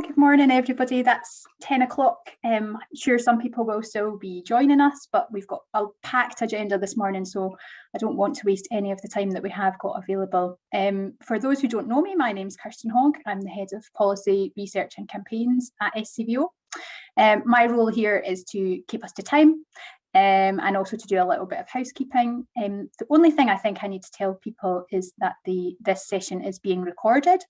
Good morning, everybody. That's 10 o'clock. I'm sure some people will still be joining us, but we've got a packed agenda this morning, so I don't want to waste any of the time that we have got available. For those who don't know me, my name's Kirsten. I'm the Head of Policy, Research and Campaigns at SCVO. My role here is to keep us to time and also to do a little bit of housekeeping. The only thing I think I need to tell people is that this session is being recorded.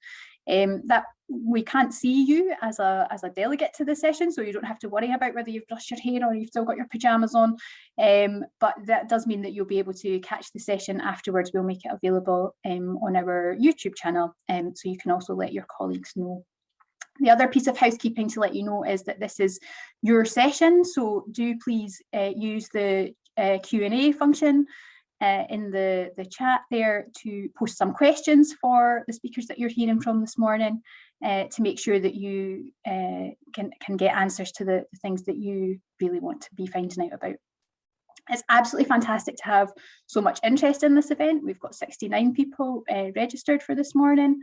That we can't see you as a delegate to the session, so you don't have to worry about whether you've brushed your hair or you've still got your pajamas on, but that does mean that you'll be able to catch the session afterwards. We'll make it available on our YouTube channel, so you can also let your colleagues know. The other piece of housekeeping to let you know is that this is your session, so do please use the Q&A function in the chat there to post some questions for the speakers that you're hearing from this morning, to make sure that you can get answers to the things that you really want to be finding out about. It's absolutely fantastic to have so much interest in this event. We've got 69 people registered for this morning.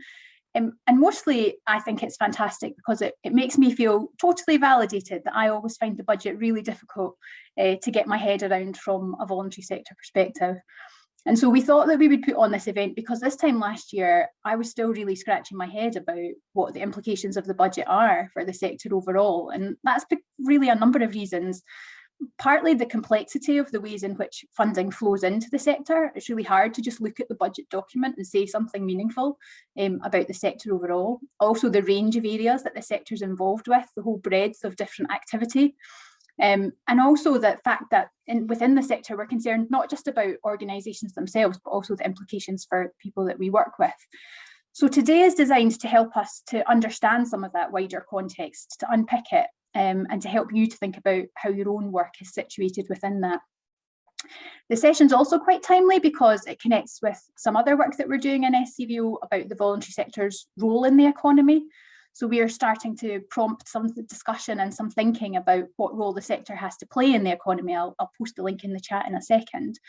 And mostly I think it's fantastic because it makes me feel totally validated that I always find the budget really difficult to get my head around from a voluntary sector perspective. And so we thought that we would put on this event because this time last year, I was still really scratching my head about what the implications of the budget are for the sector overall. And that's really a number of reasons. Partly the complexity of the ways in which funding flows into the sector. It's really hard to just look at the budget document and say something meaningful about the sector overall. Also the range of areas that the sector is involved with, the whole breadth of different activity. And also the fact that within the sector, we're concerned not just about organisations themselves, but also the implications for people that we work with. So today is designed to help us to understand some of that wider context, to unpick it, and to help you to think about how your own work is situated within that. The session's also quite timely because it connects with some other work that we're doing in SCVO about the voluntary sector's role in the economy. So we are starting to prompt some discussion and some thinking about what role the sector has to play in the economy. I'll post the link in the chat in a second.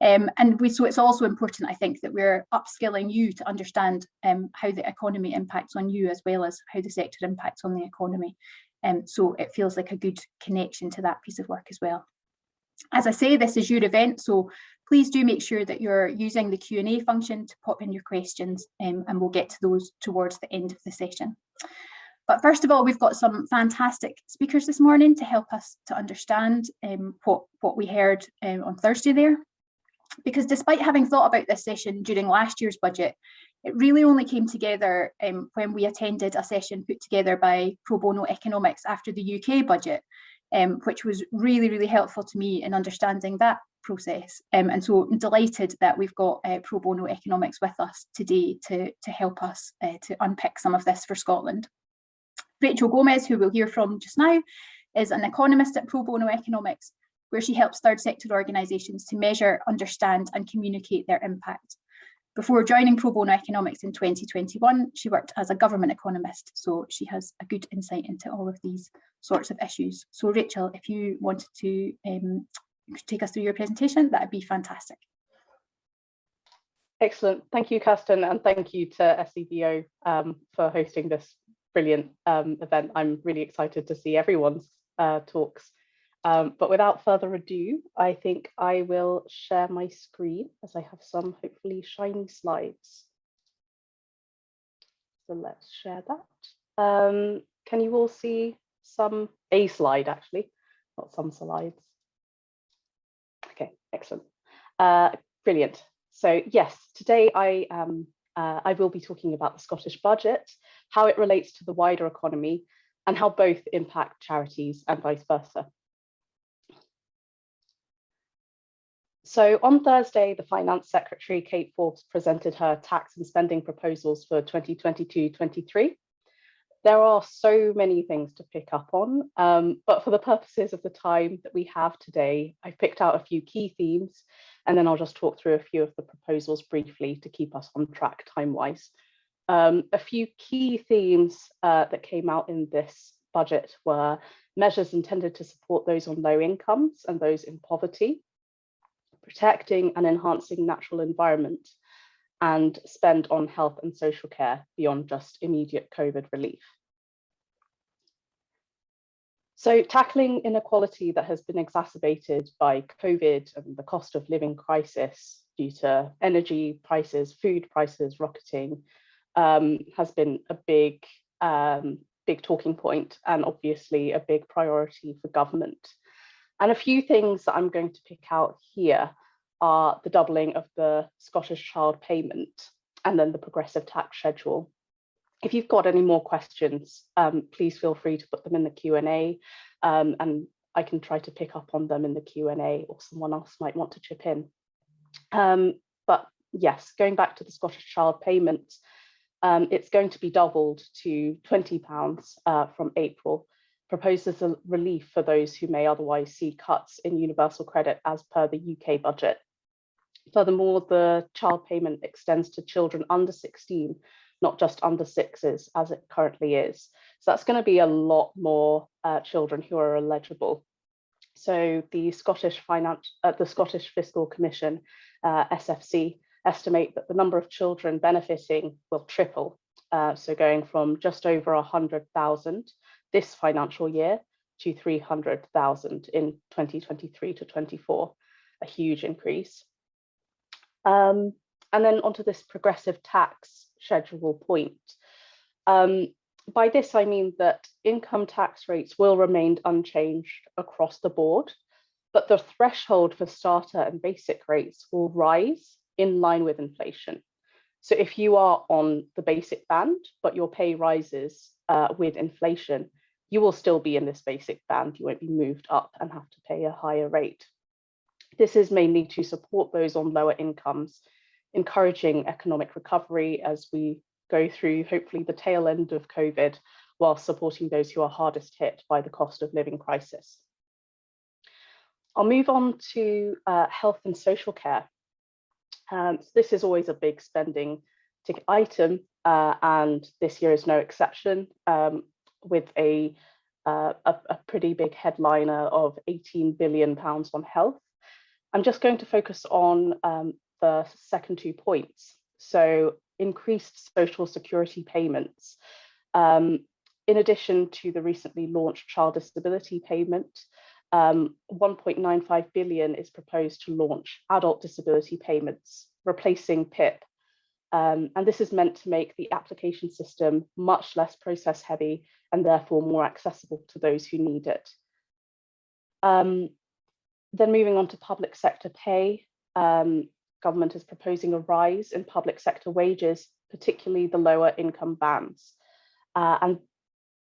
So it's also important, I think, that we're upskilling you to understand how the economy impacts on you as well as how the sector impacts on the economy. So it feels like a good connection to that piece of work as well. As I say, this is your event, so please do make sure that you're using the Q&A function to pop in your questions, and we'll get to those towards the end of the session. But first of all, we've got some fantastic speakers this morning to help us to understand what we heard on Thursday there. Because despite having thought about this session during last year's budget, it really only came together when we attended a session put together by Pro Bono Economics after the UK budget, which was really, really helpful to me in understanding that process. And so I'm delighted that we've got Pro Bono Economics with us today to help us to unpick some of this for Scotland. Rachel Gomez, who we'll hear from just now, is an economist at Pro Bono Economics, where she helps third sector organisations to measure, understand and communicate their impact. Before joining Pro Bono Economics in 2021, she worked as a government economist, so she has a good insight into all of these sorts of issues. So Rachel, if you wanted to take us through your presentation, that would be fantastic. Excellent. Thank you, Kirsten, and thank you to SCVO for hosting this brilliant event. I'm really excited to see everyone's talks. But without further ado, I think I will share my screen as I have some hopefully shiny slides. So let's share that. Can you all see a slide actually, not some slides? Okay, excellent. Brilliant. So yes, today I will be talking about the Scottish budget, how it relates to the wider economy, and how both impact charities and vice versa. So on Thursday, the Finance Secretary, Kate Forbes, presented her tax and spending proposals for 2022-23. There are so many things to pick up on, but for the purposes of the time that we have today, I've picked out a few key themes, and then I'll just talk through a few of the proposals briefly to keep us on track time-wise. A few key themes that came out in this budget were measures intended to support those on low incomes and those in poverty, protecting and enhancing natural environment, and spend on health and social care beyond just immediate COVID relief. So tackling inequality that has been exacerbated by COVID and the cost of living crisis due to energy prices, food prices rocketing, has been a big talking point, and obviously a big priority for government. And a few things that I'm going to pick out here are the doubling of the Scottish Child Payment and then the progressive tax schedule. If you've got any more questions, please feel free to put them in the Q&A, and I can try to pick up on them in the Q&A, or someone else might want to chip in. But yes, going back to the Scottish Child Payment, it's going to be doubled to £20 from April, proposed as a relief for those who may otherwise see cuts in universal credit as per the UK budget. Furthermore, the child payment extends to children under 16, not just under sixes as it currently is. So that's going to be a lot more children who are eligible. So the Scottish Fiscal Commission, SFC, estimate that the number of children benefiting will triple. So going from just over 100,000 this financial year to 300,000 in 2023 to 24, a huge increase. And then onto this progressive tax schedule point. By this, I mean that income tax rates will remain unchanged across the board, but the threshold for starter and basic rates will rise in line with inflation. So if you are on the basic band, but your pay rises with inflation, you will still be in this basic band. You won't be moved up and have to pay a higher rate. This is mainly to support those on lower incomes, encouraging economic recovery as we go through, hopefully, the tail end of COVID, while supporting those who are hardest hit by the cost of living crisis. I'll move on to health and social care. So this is always a big spending ticket item, and this year is no exception, with a pretty big headliner of £18 billion on health. I'm just going to focus on the second 2 points. So increased social security payments. In addition to the recently launched child disability payment, 1.95 billion is proposed to launch adult disability payments, replacing PIP. And this is meant to make the application system much less process heavy and therefore more accessible to those who need it. Then moving on to public sector pay, government is proposing a rise in public sector wages, particularly the lower income bands, and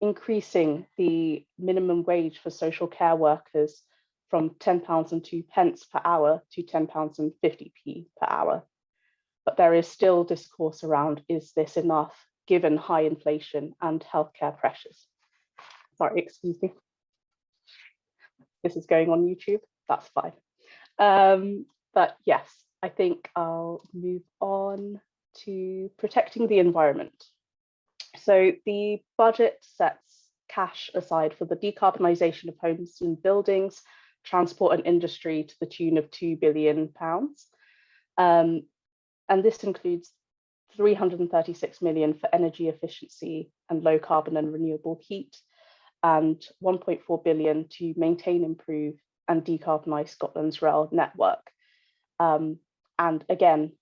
increasing the minimum wage for social care workers from £10.02 per hour to £10.50 per hour. But there is still discourse around, is this enough given high inflation and healthcare pressures? Sorry, excuse me. This is going on YouTube, that's fine. But yes, I think I'll move on to protecting the environment. So the budget sets cash aside for the decarbonisation of homes and buildings, transport and industry to the tune of £2 billion. And this includes 336 million for energy efficiency and low carbon and renewable heat, and 1.4 billion to maintain, improve and decarbonise Scotland's rail network. And again,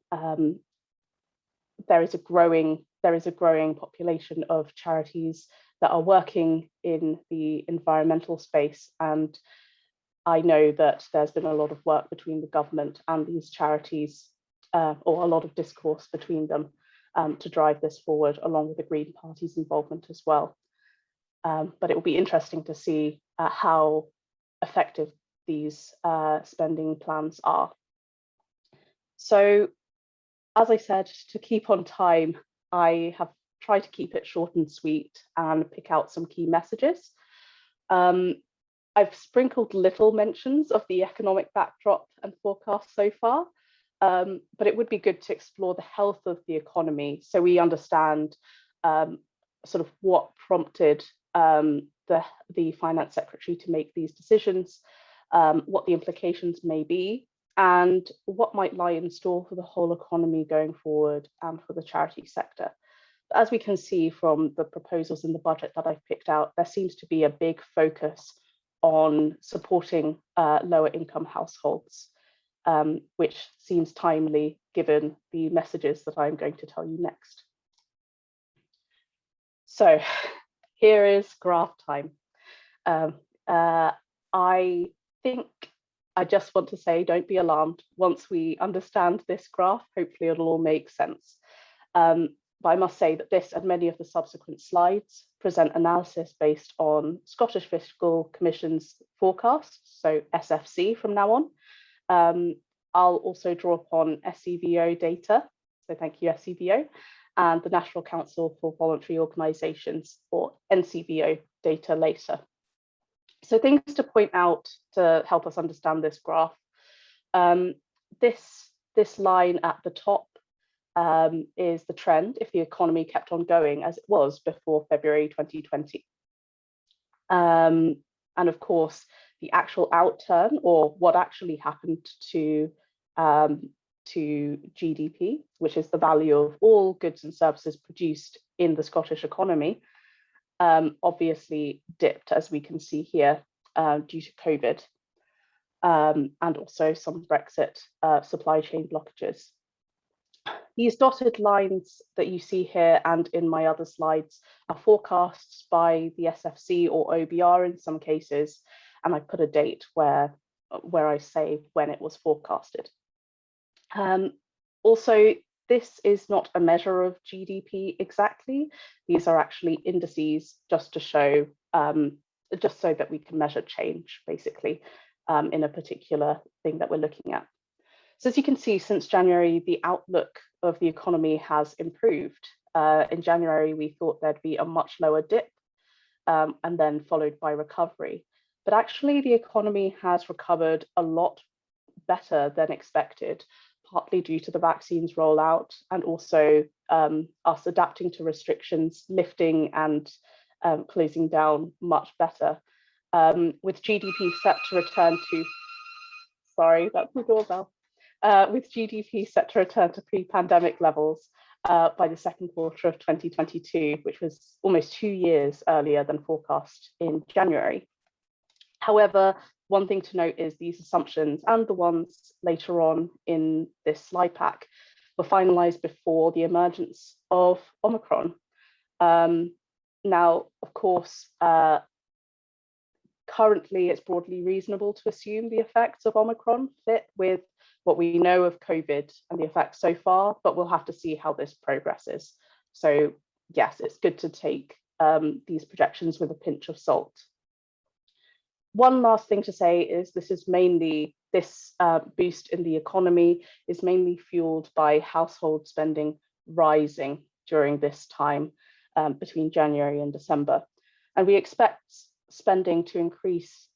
there is a growing population of charities that are working in the environmental space, and I know that there's been a lot of work between the government and these charities, or a lot of discourse between them, to drive this forward, along with the Green Party's involvement as well. But it will be interesting to see how effective these spending plans are. So, as I said, to keep on time, I have tried to keep it short and sweet and pick out some key messages. I've sprinkled little mentions of the economic backdrop and forecast so far, but it would be good to explore the health of the economy so we understand sort of what prompted the Finance Secretary to make these decisions, what the implications may be, and what might lie in store for the whole economy going forward and for the charity sector. as we can see from the proposals in the budget that I've picked out, there seems to be a big focus on supporting lower income households, which seems timely given the messages that I'm going to tell you next. So here is graph time. I think I just want to say, don't be alarmed. Once we understand this graph, hopefully it'll all make sense. But I must say that this and many of the subsequent slides present analysis based on Scottish Fiscal Commission's forecasts, so SFC from now on. I'll also draw upon SCVO data, so thank you SCVO, and the National Council for Voluntary Organisations, or NCVO data later. So things to point out to help us understand this graph. This line at the top is the trend if the economy kept on going as it was before February 2020. And of course, the actual outturn, or what actually happened to GDP, which is the value of all goods and services produced in the Scottish economy, obviously dipped, as we can see here, due to COVID, and also some Brexit supply chain blockages. These dotted lines that you see here and in my other slides are forecasts by the SFC or OBR in some cases, and I put a date where I say when it was forecasted. Also, this is not a measure of GDP exactly. These are actually indices just to show, just so that we can measure change, basically, in a particular thing that we're looking at. So as you can see, since January, the outlook of the economy has improved. In January, we thought there'd be a much lower dip and then followed by recovery. But actually, the economy has recovered a lot better than expected, partly due to the vaccines rollout and also us adapting to restrictions, lifting and closing down much better, with GDP set to return to, sorry, that's the doorbell, with GDP set to return to pre-pandemic levels by the second quarter of 2022, which was almost 2 years earlier than forecast in January. However, one thing to note is these assumptions and the ones later on in this slide pack were finalized before the emergence of Omicron. Now, of course, currently it's broadly reasonable to assume the effects of Omicron fit with what we know of COVID and the effects so far, but we'll have to see how this progresses. So yes, it's good to take these projections with a pinch of salt. One last thing to say is this boost in the economy is mainly fueled by household spending rising during this time between January and December. And we expect spending to increase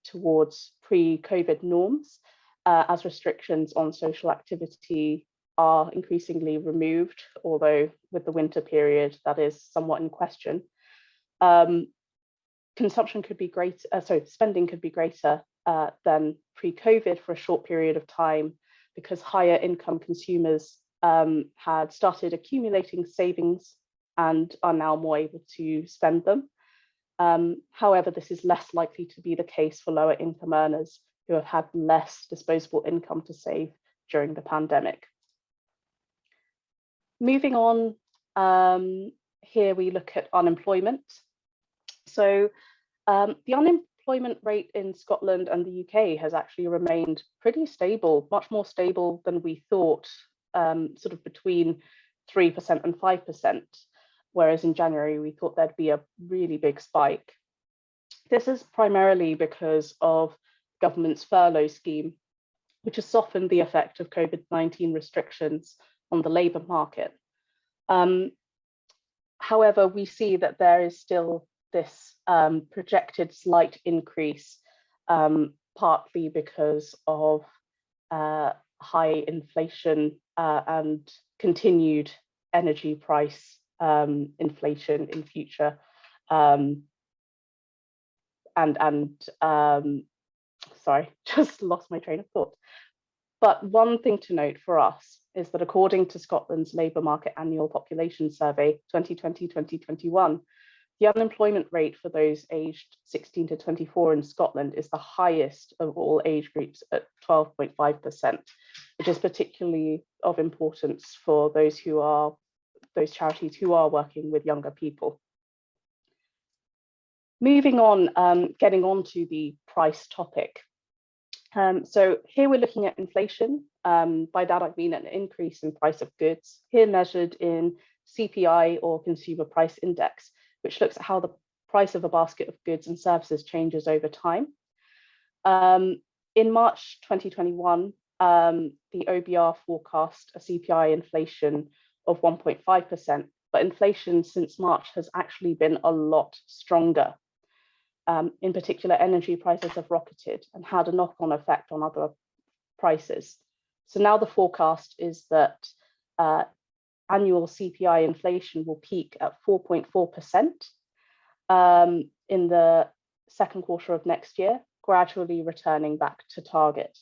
towards pre-COVID norms as restrictions on social activity are increasingly removed, although with the winter period that is somewhat in question. Consumption could be greater, spending could be greater than pre-COVID for a short period of time because higher income consumers had started accumulating savings and are now more able to spend them. However, this is less likely to be the case for lower income earners who have had less disposable income to save during the pandemic. Moving on, here we look at unemployment. So the unemployment rate in Scotland and the UK has actually remained pretty stable, much more stable than we thought, sort of between 3% and 5%, whereas in January we thought there'd be a really big spike. This is primarily because of government's furlough scheme, which has softened the effect of COVID-19 restrictions on the labour market. However, we see that there is still this projected slight increase, partly because of high inflation and continued energy price inflation in future. Sorry, just lost my train of thought. But one thing to note for us is that according to Scotland's Labour Market Annual Population Survey 2020-2021, the unemployment rate for those aged 16 to 24 in Scotland is the highest of all age groups at 12.5%, which is particularly of importance for those charities who are working with younger people. Moving on, getting on to the price topic. So here we're looking at inflation. By that I mean an increase in price of goods, here measured in CPI or Consumer Price Index, which looks at how the price of a basket of goods and services changes over time. In March 2021, the OBR forecast a CPI inflation of 1.5%, but inflation since March has actually been a lot stronger. In particular, energy prices have rocketed and had a knock-on effect on other prices. So now the forecast is that annual CPI inflation will peak at 4.4% in the second quarter of next year, gradually returning back to target.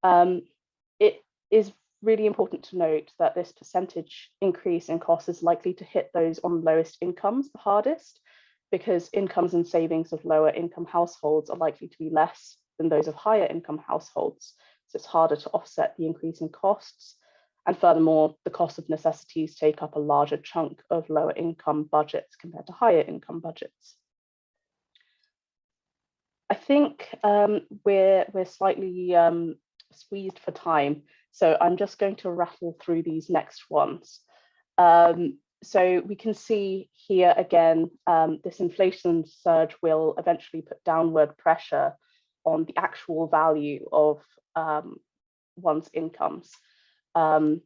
It is really important to note that this percentage increase in costs is likely to hit those on lowest incomes the hardest, because incomes and savings of lower income households are likely to be less than those of higher income households. So it's harder to offset the increase in costs. And furthermore, the cost of necessities take up a larger chunk of lower income budgets compared to higher income budgets. I think we're slightly squeezed for time, so I'm just going to rattle through these next ones. So we can see here again, this inflation surge will eventually put downward pressure on the actual value of one's incomes. So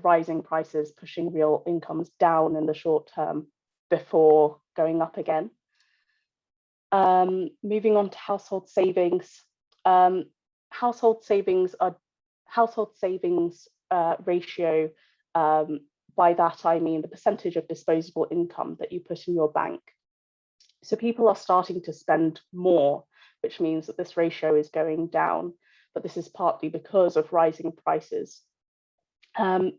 rising prices pushing real incomes down in the short term before going up again. Moving on to household savings. Household savings ratio, by that I mean the percentage of disposable income that you put in your bank. So people are starting to spend more, which means that this ratio is going down, but this is partly because of rising prices. And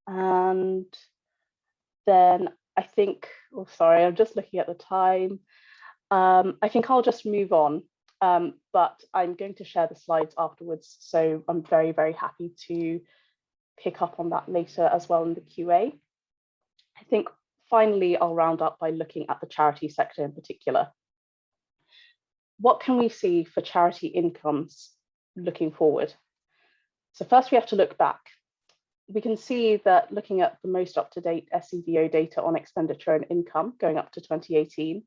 then I think, oh sorry, I'm just looking at the time. I think I'll just move on, but I'm going to share the slides afterwards. So I'm very, very happy to pick up on that later as well in the QA. I think finally, I'll round up by looking at the charity sector in particular. What can we see for charity incomes looking forward? So first we have to look back. We can see that looking at the most up-to-date SCVO data on expenditure and income going up to 2018,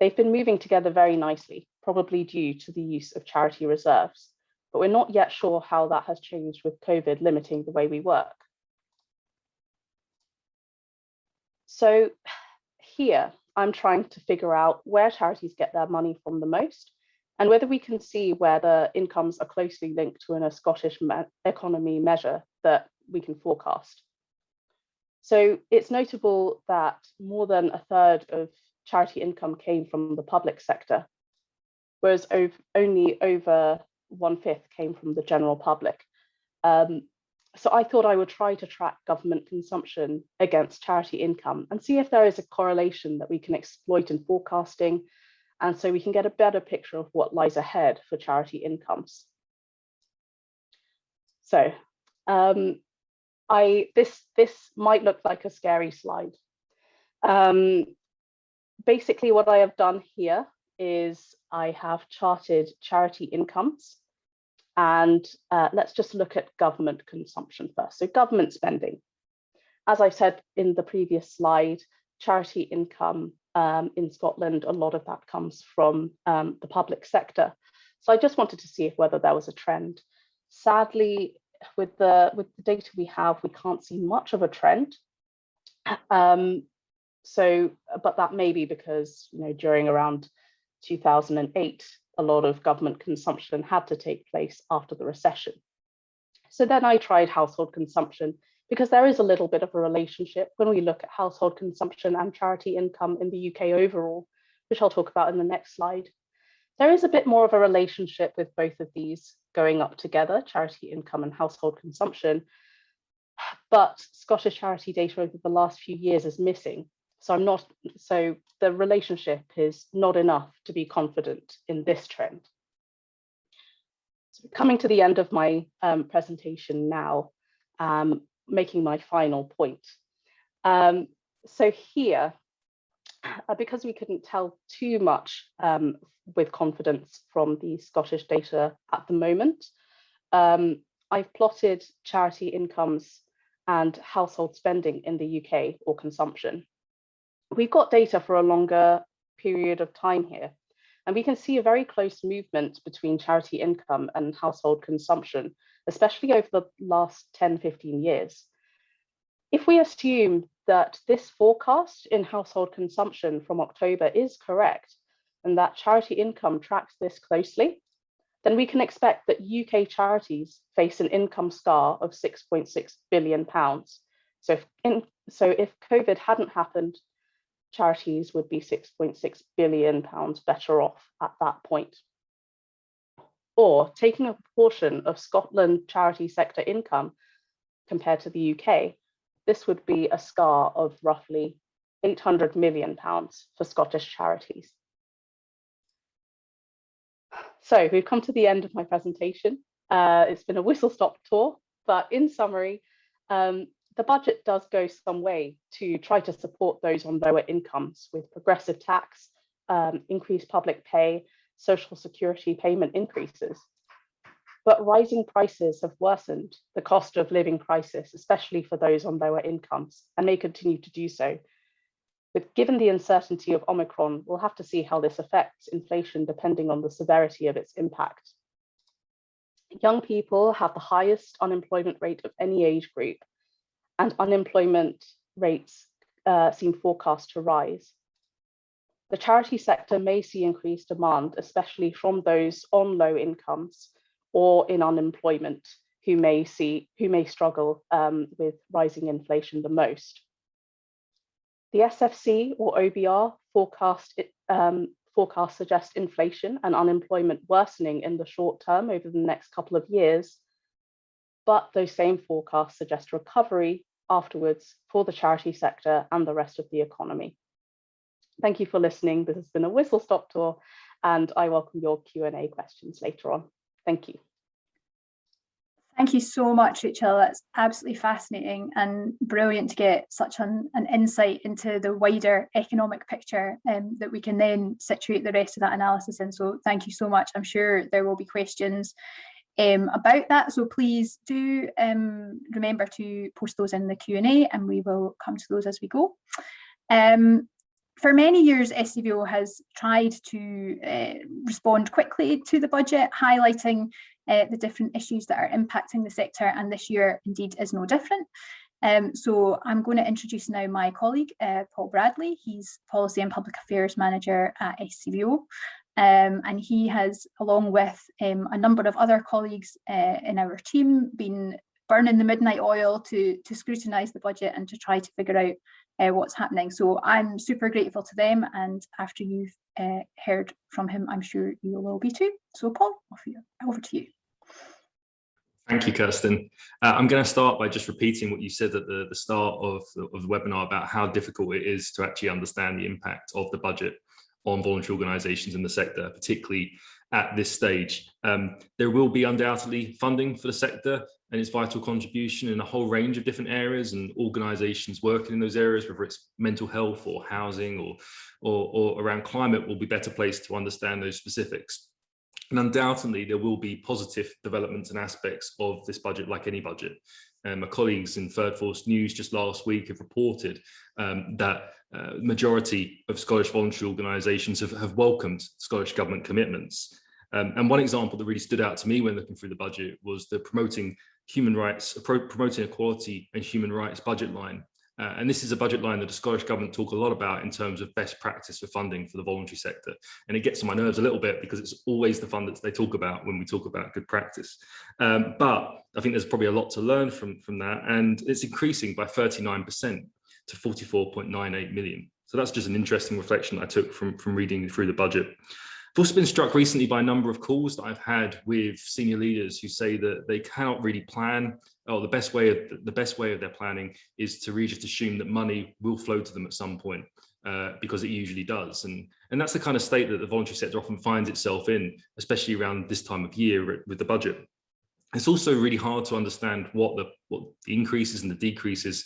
they've been moving together very nicely, probably due to the use of charity reserves, but we're not yet sure how that has changed with COVID limiting the way we work. So here, I'm trying to figure out where charities get their money from the most, and whether we can see where the incomes are closely linked to a Scottish economy measure that we can forecast. So it's notable that more than a third of charity income came from the public sector, whereas only over 1/5 came from the general public. So I thought I would try to track government consumption against charity income and see if there is a correlation that we can exploit in forecasting, and so we can get a better picture of what lies ahead for charity incomes. So this might look like a scary slide. Basically, what I have done here is I have charted charity incomes, and let's just look at government consumption first. So government spending. As I said in the previous slide, charity income in Scotland, a lot of that comes from the public sector. So I just wanted to see whether there was a trend. Sadly, with the data we have, we can't see much of a trend. But that may be because, during around 2008, a lot of government consumption had to take place after the recession. So then I tried household consumption, because there is a little bit of a relationship when we look at household consumption and charity income in the UK overall, which I'll talk about in the next slide. There is a bit more of a relationship with both of these going up together, charity income and household consumption, but Scottish charity data over the last few years is missing. So the relationship is not enough to be confident in this trend. So coming to the end of my presentation now, making my final point. So here, because we couldn't tell too much with confidence from the Scottish data at the moment, I've plotted charity incomes and household spending in the UK, or consumption. We've got data for a longer period of time here, and we can see a very close movement between charity income and household consumption, especially over the last 10-15 years. If we assume that this forecast in household consumption from October is correct, and that charity income tracks this closely, then we can expect that UK charities face an income scar of £6.6 billion. So if COVID hadn't happened, charities would be £6.6 billion better off at that point. Or taking a proportion of Scotland charity sector income compared to the UK, this would be a scar of roughly £800 million for Scottish charities. So we've come to the end of my presentation. It's been a whistle-stop tour, but in summary, the budget does go some way to try to support those on lower incomes with progressive tax, increased public pay, social security payment increases. But rising prices have worsened the cost of living crisis, especially for those on lower incomes, and may continue to do so. But given the uncertainty of Omicron, we'll have to see how this affects inflation depending on the severity of its impact. Young people have the highest unemployment rate of any age group, and unemployment rates seem forecast to rise. The charity sector may see increased demand, especially from those on low incomes or in unemployment who may struggle with rising inflation the most. The SFC or OBR forecasts suggest inflation and unemployment worsening in the short term over the next couple of years, but those same forecasts suggest recovery afterwards for the charity sector and the rest of the economy. Thank you for listening. This has been a whistle-stop tour, and I welcome your Q&A questions later on. Thank you. Thank you so much, Rachel. That's absolutely fascinating and brilliant to get such an insight into the wider economic picture that we can then situate the rest of that analysis in. So thank you so much. I'm sure there will be questions about that. So please do remember to post those in the Q&A, and we will come to those as we go. For many years, SCVO has tried to respond quickly to the budget, highlighting the different issues that are impacting the sector, and this year indeed is no different. So I'm going to introduce now my colleague, Paul Bradley. He's Policy and Public Affairs Manager at SCVO, and he has, along with a number of other colleagues in our team, been burning the midnight oil to scrutinise the budget and to try to figure out what's happening. So I'm super grateful to them, and after you've heard from him, I'm sure you will be too. So Paul, over to you. Thank you, Kirsten. I'm going to start by just repeating what you said at the start of the webinar about how difficult it is to actually understand the impact of the budget on voluntary organisations in the sector, particularly at this stage. There will be undoubtedly funding for the sector and its vital contribution in a whole range of different areas, and organisations working in those areas, whether it's mental health or housing or around climate, will be better placed to understand those specifics. And undoubtedly, there will be positive developments and aspects of this budget, like any budget. My colleagues in Third Force News just last week have reported that majority of Scottish voluntary organisations have welcomed Scottish Government commitments. And one example that really stood out to me when looking through the budget was the promoting equality and human rights budget line. And this is a budget line that the Scottish Government talk a lot about in terms of best practice for funding for the voluntary sector. And it gets on my nerves a little bit because it's always the fund that they talk about when we talk about good practice. But I think there's probably a lot to learn from that. And it's increasing by 39% to 44.98 million. So that's just an interesting reflection I took from reading through the budget. also been struck recently by a number of calls that I've had with senior leaders who say that they cannot really plan, or the best way of their planning is to really just assume that money will flow to them at some point, because it usually does. And that's the kind of state that the voluntary sector often finds itself in, especially around this time of year with the budget. It's also really hard to understand what the increases and the decreases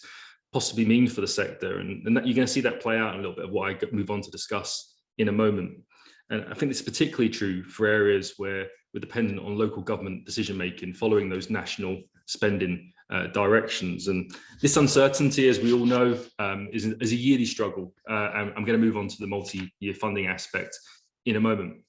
possibly mean for the sector. And that, you're going to see that play out in a little bit of what I move on to discuss in a moment. And I think this is particularly true for areas where we're dependent on local government decision-making following those national spending directions. And this uncertainty, as we all know, is a yearly struggle. And I'm going to move on to the multi-year funding aspect in a moment.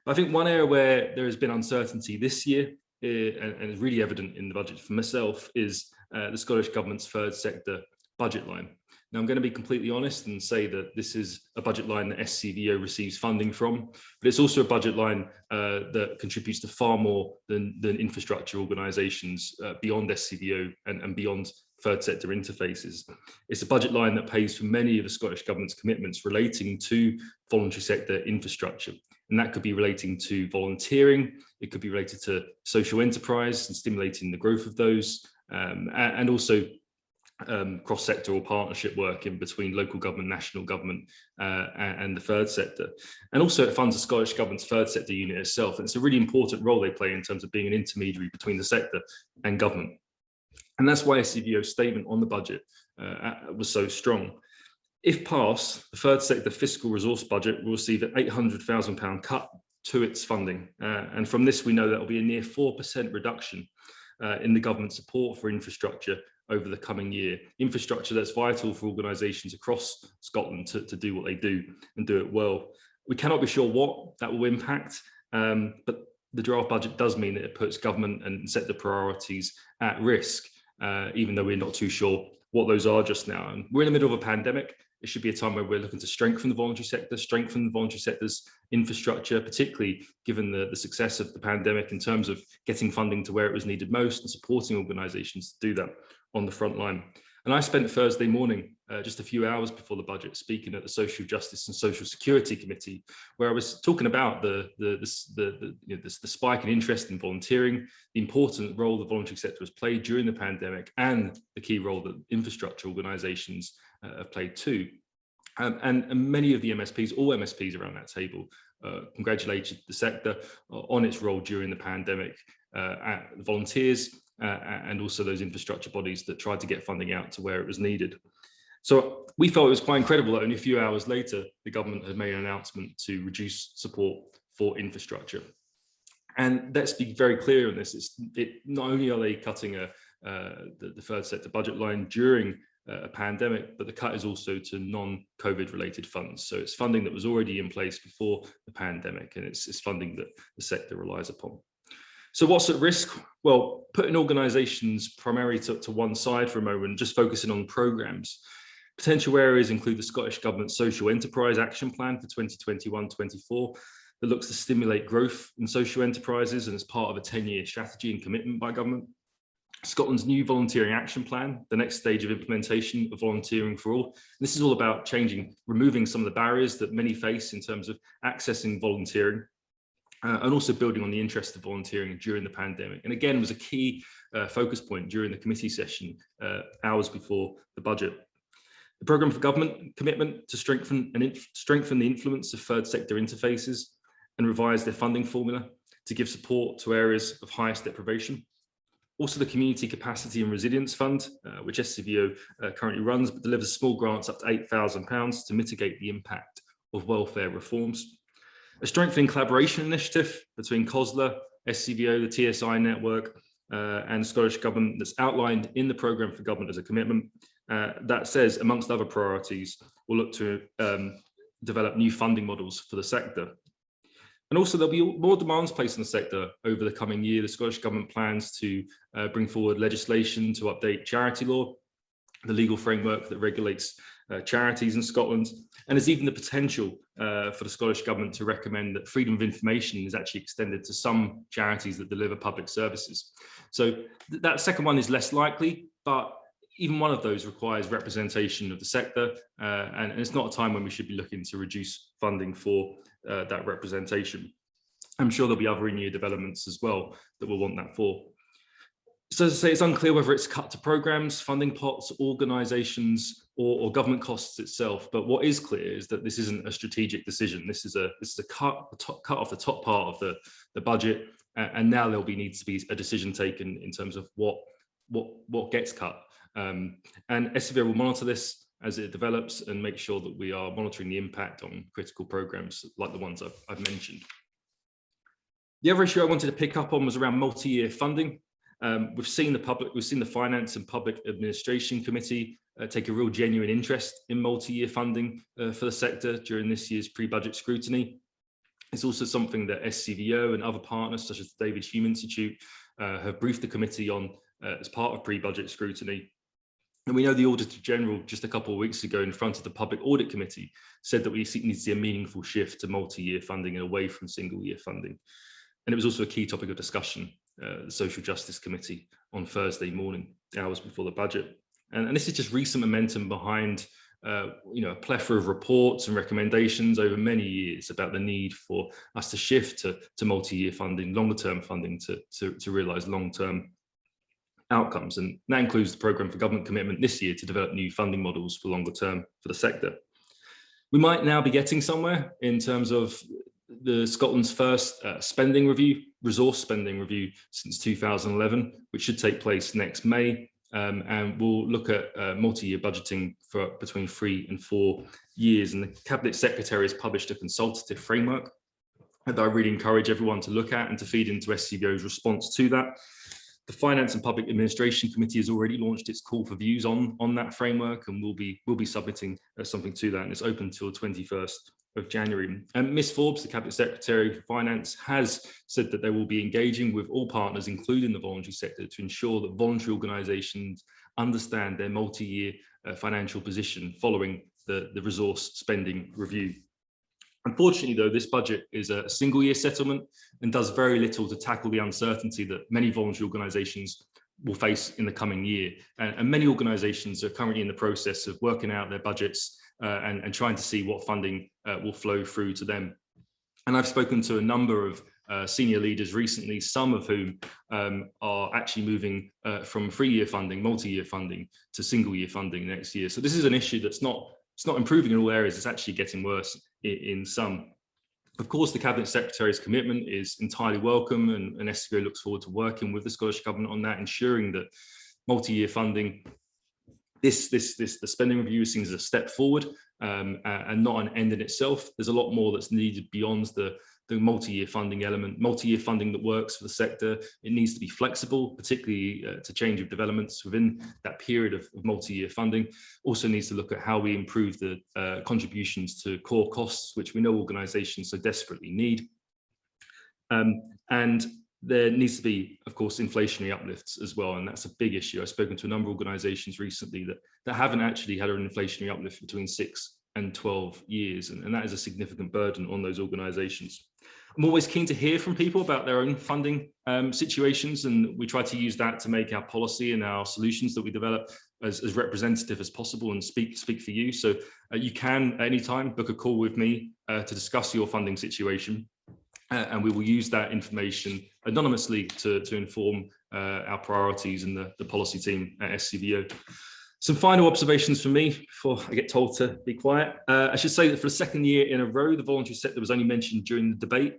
But I think one area where there has been uncertainty this year, and is really evident in the budget for myself, is the Scottish Government's third sector budget line. Now, I'm going to be completely honest and say that this is a budget line that SCVO receives funding from, but it's also a budget line that contributes to far more than infrastructure organisations beyond SCVO and beyond third sector interfaces. It's a budget line that pays for many of the Scottish Government's commitments relating to voluntary sector infrastructure. And that could be relating to volunteering, it could be related to social enterprise and stimulating the growth of those, and also cross-sectoral partnership work in between local government, national government, and the third sector. And also it funds the Scottish Government's third sector unit itself. And it's a really important role they play in terms of being an intermediary between the sector and government. And that's why SCVO's statement on the budget was so strong. If passed, the third sector fiscal resource budget will receive an £800,000 cut to its funding. And from this, we know that will be a near 4% reduction in the government support for infrastructure over the coming year. Infrastructure that's vital for organisations across Scotland to do what they do and do it well. We cannot be sure what that will impact, but the draft budget does mean that it puts government and sector priorities at risk, even though we're not too sure what those are just now. And we're in the middle of a pandemic. It should be a time where we're looking to strengthen the voluntary sector, strengthen the voluntary sector's infrastructure, particularly given the success of the pandemic in terms of getting funding to where it was needed most and supporting organisations to do that on the front line. And I spent Thursday morning, just a few hours before the budget, speaking at the Social Justice and Social Security Committee, where I was talking about the spike in interest in volunteering, the important role the voluntary sector has played during the pandemic, and the key role that infrastructure organisations have played too. And many of the MSPs, all MSPs around that table, congratulated the sector on its role during the pandemic, volunteers, and also those infrastructure bodies that tried to get funding out to where it was needed. So we felt it was quite incredible that only a few hours later, the government had made an announcement to reduce support for infrastructure. And let's be very clear on this. Not only are they cutting the third sector budget line during a pandemic, but the cut is also to non-COVID related funds. So it's funding that was already in place before the pandemic, and it's funding that the sector relies upon. So what's at risk? Well, putting organisations primarily to one side for a moment, just focusing on programmes. Potential areas include the Scottish Government's Social Enterprise Action Plan for 2021-24 that looks to stimulate growth in social enterprises and as part of a 10-year strategy and commitment by government. Scotland's new Volunteering Action Plan, the next stage of implementation of volunteering for all. This is all about removing some of the barriers that many face in terms of accessing volunteering, and also building on the interest of volunteering during the pandemic. And again, was a key focus point during the committee session hours before the budget. The programme for government commitment to strengthen the influence of third sector interfaces and revise their funding formula to give support to areas of highest deprivation. Also the Community Capacity and Resilience Fund, which SCVO currently runs, but delivers small grants up to £8,000 to mitigate the impact of welfare reforms. A strengthening collaboration initiative between COSLA, SCVO, the TSI network, and the Scottish Government that's outlined in the programme for government as a commitment that says, amongst other priorities, we'll look to develop new funding models for the sector. And also there'll be more demands placed on the sector over the coming year. The Scottish Government plans to bring forward legislation to update charity law, the legal framework that regulates charities in Scotland, and there's even the potential for the Scottish Government to recommend that freedom of information is actually extended to some charities that deliver public services. So that second one is less likely, but even one of those requires representation of the sector, and it's not a time when we should be looking to reduce funding for that representation. I'm sure there'll be other in-year developments as well that we'll want that for. So as I say, it's unclear whether it's cut to programmes, funding pots, organisations, or government costs itself. But what is clear is that this isn't a strategic decision. This is a cut off the top part of the budget, and now there'll needs to be a decision taken in terms of what gets cut. And SCVO will monitor this as it develops and make sure that we are monitoring the impact on critical programmes like the ones I've mentioned. The other issue I wanted to pick up on was around multi-year funding. We've seen the Finance and Public Administration Committee take a real genuine interest in multi-year funding for the sector during this year's pre-budget scrutiny. It's also something that SCVO and other partners such as the David Hume Institute have briefed the committee on as part of pre-budget scrutiny. And we know the Auditor General just a couple of weeks ago in front of the Public Audit Committee said that we need to see a meaningful shift to multi-year funding and away from single-year funding. And it was also a key topic of discussion the Social Justice Committee on Thursday morning, hours before the budget. And this is just recent momentum behind a plethora of reports and recommendations over many years about the need for us to shift to multi-year funding, longer term funding to realise long-term outcomes. And that includes the programme for government commitment this year to develop new funding models for longer term for the sector. We might now be getting somewhere in terms of Scotland's first spending review, resource spending review since 2011, which should take place next May. And we'll look at multi-year budgeting for between 3 and 4 years. And the Cabinet Secretary has published a consultative framework that I really encourage everyone to look at and to feed into SCVO's response to that. The Finance and Public Administration Committee has already launched its call for views on that framework, and we'll be submitting something to that, and it's open till 21st of January. And Ms Forbes, the Cabinet Secretary for Finance, has said that they will be engaging with all partners, including the voluntary sector, to ensure that voluntary organisations understand their multi-year financial position following the resource spending review. Unfortunately, though, this budget is a single-year settlement and does very little to tackle the uncertainty that many voluntary organisations will face in the coming year. And many organisations are currently in the process of working out their budgets and trying to see what funding will flow through to them. And I've spoken to a number of senior leaders recently, some of whom are actually moving from 3-year funding, multi-year funding, to single-year funding next year. So this is an issue that's not improving in all areas, it's actually getting worse in some. Of course, the Cabinet Secretary's commitment is entirely welcome, and SCVO looks forward to working with the Scottish Government on that, ensuring that multi-year funding, the spending review is seen as a step forward and not an end in itself. There's a lot more that's needed beyond the multi-year funding element, multi-year funding that works for the sector. It needs to be flexible, particularly to change of developments within that period of multi-year funding. Also needs to look at how we improve the contributions to core costs, which we know organisations so desperately need. And there needs to be, of course, inflationary uplifts as well, and that's a big issue. I've spoken to a number of organisations recently that haven't actually had an inflationary uplift between 6 and 12 years, and that is a significant burden on those organisations. I'm always keen to hear from people about their own funding situations, and we try to use that to make our policy and our solutions that we develop as representative as possible and speak for you. So you can at any time book a call with me to discuss your funding situation, and we will use that information anonymously to inform our priorities and the policy team at SCVO. Some final observations from me before I get told to be quiet. I should say that for the second year in a row, the voluntary sector was only mentioned during the debate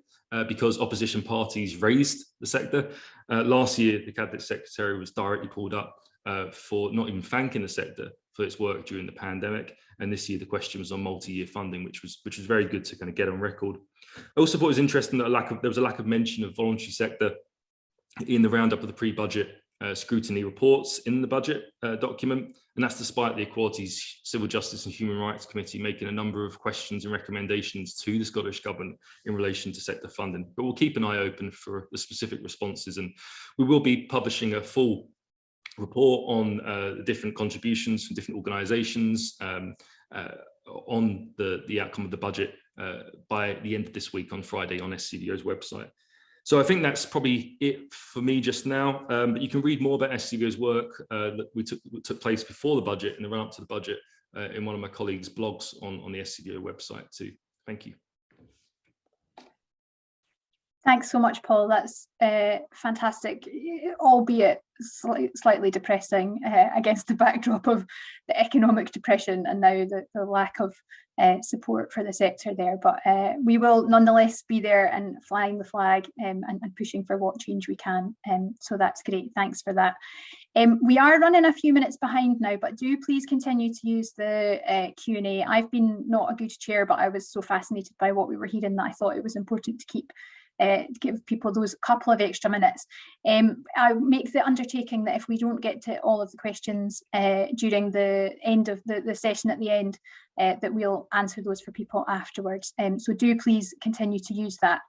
because opposition parties raised the sector. Last year, the Cabinet Secretary was directly pulled up for not even thanking the sector for its work during the pandemic. And this year, the question was on multi-year funding, which was very good to kind of get on record. I also thought it was interesting that there was a lack of mention of voluntary sector in the roundup of the pre-budget scrutiny reports in the budget document, and that's despite the Equalities, Civil Justice and Human Rights Committee making a number of questions and recommendations to the Scottish Government in relation to sector funding. But we'll keep an eye open for the specific responses, and we will be publishing a full report on the different contributions from different organisations on the outcome of the budget by the end of this week on Friday on SCVO's website. So I think that's probably it for me just now. But you can read more about SCVO's work that took place before the budget and the run up to the budget in one of my colleagues' blogs on the SCVO website too. Thank you. Thanks so much, Paul. That's fantastic, albeit slightly depressing against the backdrop of the economic depression and now the lack of support for the sector there. But we will nonetheless be there and flying the flag and pushing for what change we can. So that's great. Thanks for that. We are running a few minutes behind now, but do please continue to use the Q&A. I've been not a good chair, but I was so fascinated by what we were hearing that I thought it was important to give people those couple of extra minutes. I make the undertaking that if we don't get to all of the questions during the end of the session at the end, that we'll answer those for people afterwards. So do please continue to use that.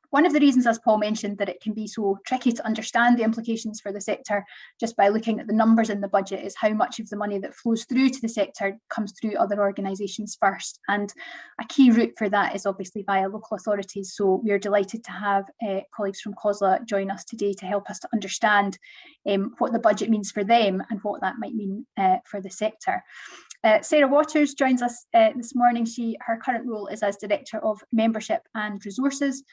One of the reasons, as Paul mentioned, that it can be so tricky to understand the implications for the sector just by looking at the numbers in the budget is how much of the money that flows through to the sector comes through other organisations first. And a key route for that is obviously via local authorities. So we're delighted to have colleagues from COSLA join us today to help us to understand what the budget means for them and what that might mean for the sector. Sarah Waters joins us this morning. Her current role is as Director of Membership and Resources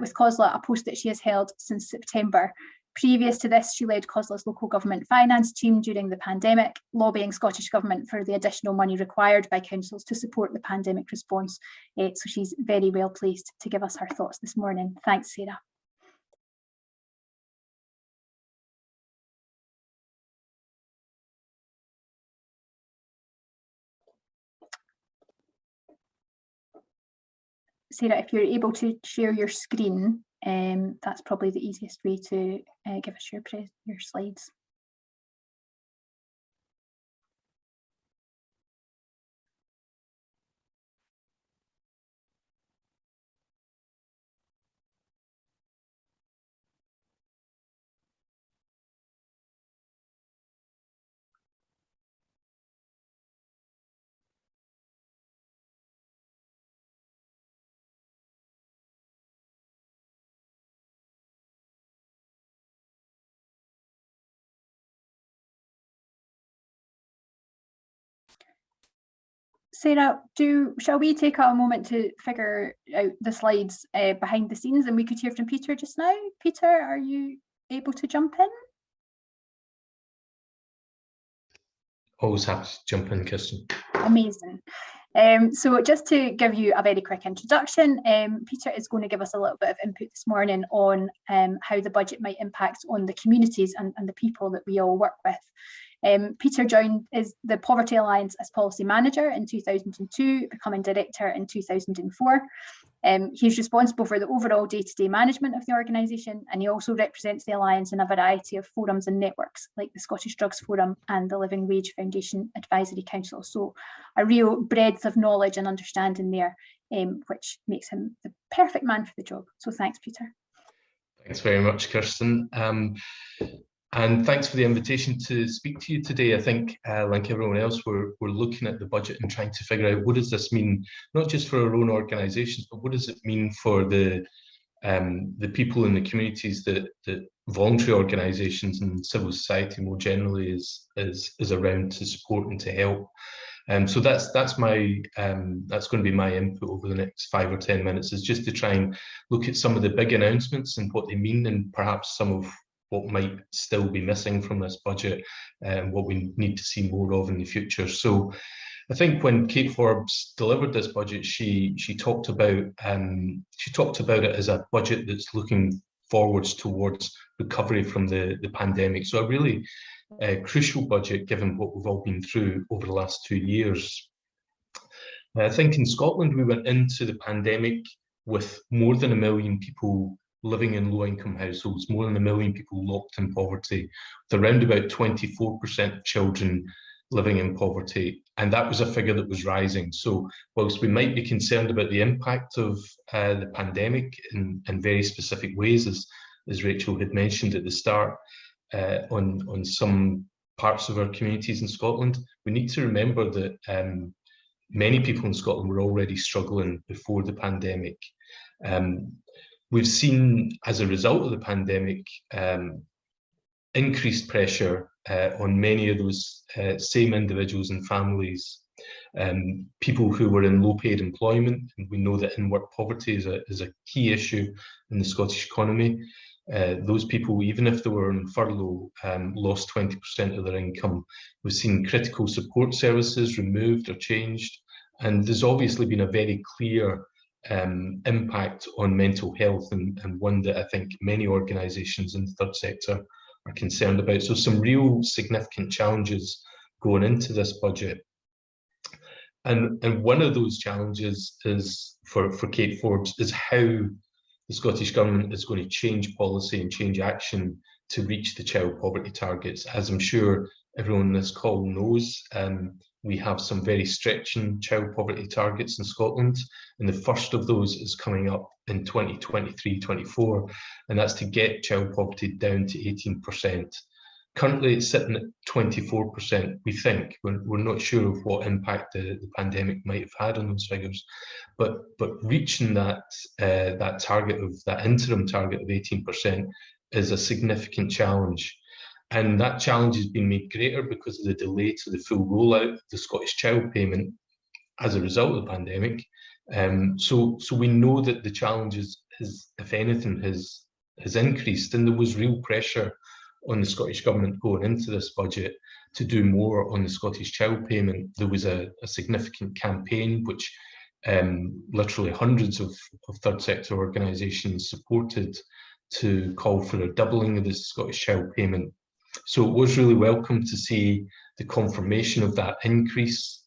with COSLA, a post that she has held since September. Previous to this, she led COSLA's local government finance team during the pandemic, lobbying Scottish Government for the additional money required by councils to support the pandemic response. So she's very well placed to give us her thoughts this morning. Thanks, Sarah. Sarah, if you're able to share your screen, that's probably the easiest way to give us your slides. Sarah, shall we take a moment to figure out the slides behind the scenes, and we could hear from Peter just now? Peter, are you able to jump in? Always happy to jump in, Kirsten. Amazing. So just to give you a very quick introduction, Peter is going to give us a little bit of input this morning on how the budget might impact on the communities and the people that we all work with. Peter joined the Poverty Alliance as policy manager in 2002, becoming director in 2004. He's responsible for the overall day-to-day management of the organisation, and he also represents the Alliance in a variety of forums and networks like the Scottish Drugs Forum and the Living Wage Foundation Advisory Council. So a real breadth of knowledge and understanding there, which makes him the perfect man for the job. So thanks, Peter. Thanks very much, Kirsten. And thanks for the invitation to speak to you today. I think, like everyone else, we're looking at the budget and trying to figure out what does this mean, not just for our own organisations, but what does it mean for the people in the communities that voluntary organisations and civil society more generally is around to support and to help. So that's going to be my input over the next 5 or 10 minutes, is just to try and look at some of the big announcements and what they mean, and perhaps some of what might still be missing from this budget and what we need to see more of in the future. So I think when Kate Forbes delivered this budget, she talked about it as a budget that's looking forwards towards recovery from the pandemic. So a really crucial budget given what we've all been through over the last 2 years. I think in Scotland we went into the pandemic with more than 1 million people living in low-income households, more than 1 million people locked in poverty, with around about 24% of children living in poverty, and that was a figure that was rising. So whilst we might be concerned about the impact of the pandemic in very specific ways, as Rachel had mentioned at the start, on some parts of our communities in Scotland, we need to remember that many people in Scotland were already struggling before the pandemic. We've seen, as a result of the pandemic, increased pressure on many of those same individuals and families, people who were in low-paid employment. And we know that in-work poverty is a key issue in the Scottish economy. Those people, even if they were on furlough, lost 20% of their income. We've seen critical support services removed or changed, and there's obviously been a very clear impact on mental health, and one that I think many organisations in the third sector are concerned about. So some real significant challenges going into this budget. And one of those challenges is for Kate Forbes is how the Scottish Government is going to change policy and change action to reach the child poverty targets. As I'm sure everyone on this call knows, we have some very stretching child poverty targets in Scotland, and the first of those is coming up in 2023-24, and that's to get child poverty down to 18%. Currently, it's sitting at 24%, we think. We're not sure of what impact the pandemic might have had on those figures, but reaching that target, of that interim target of 18%, is a significant challenge. And that challenge has been made greater because of the delay to the full rollout of the Scottish Child Payment as a result of the pandemic. So we know that the challenge is, if anything, has increased, and there was real pressure on the Scottish Government going into this budget to do more on the Scottish Child Payment. There was a significant campaign which literally hundreds of third sector organisations supported, to call for a doubling of the Scottish Child Payment. So it was really welcome to see the confirmation of that increase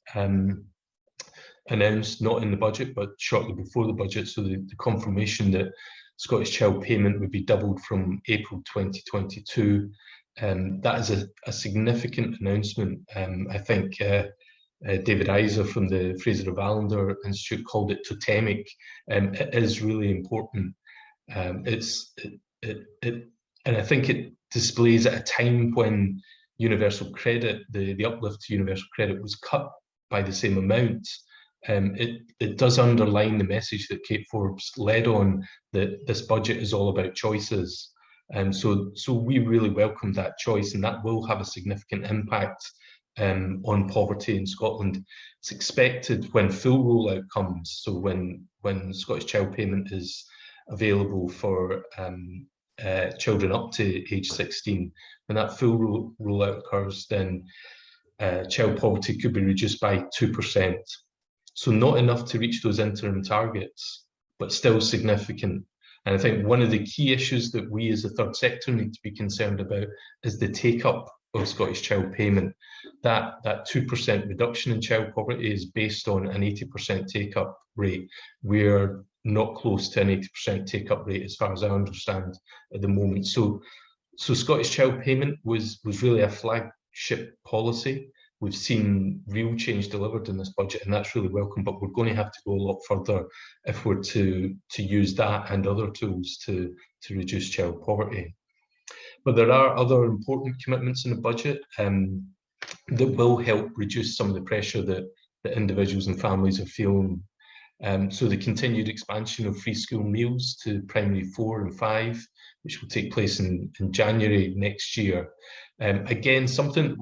announced, not in the budget, but shortly before the budget. So the confirmation that Scottish Child Payment would be doubled from April 2022. That is a significant announcement. I think David Iser from the Fraser of Allender Institute called it totemic. It is really important. And I think it displays at a time when universal credit, the uplift to universal credit, was cut by the same amount. It does underline the message that Kate Forbes led on, that this budget is all about choices. So we really welcome that choice, and that will have a significant impact on poverty in Scotland. It's expected when full rollout comes, so when Scottish Child Payment is available for children up to age 16, when that full rollout occurs, then child poverty could be reduced by 2%. So not enough to reach those interim targets, but still significant. And I think one of the key issues that we as a third sector need to be concerned about is the take-up of Scottish Child Payment. That 2% reduction in child poverty is based on an 80% take-up rate. We're not close to an 80% take-up rate, as far as I understand, at the moment. So Scottish Child Payment was really a flagship policy. We've seen real change delivered in this budget, and that's really welcome, but we're going to have to go a lot further if we're to use that and other tools to reduce child poverty. But there are other important commitments in the budget that will help reduce some of the pressure that individuals and families are feeling. So the continued expansion of free school meals to primary 4 and 5, which will take place in January next year. Again, something that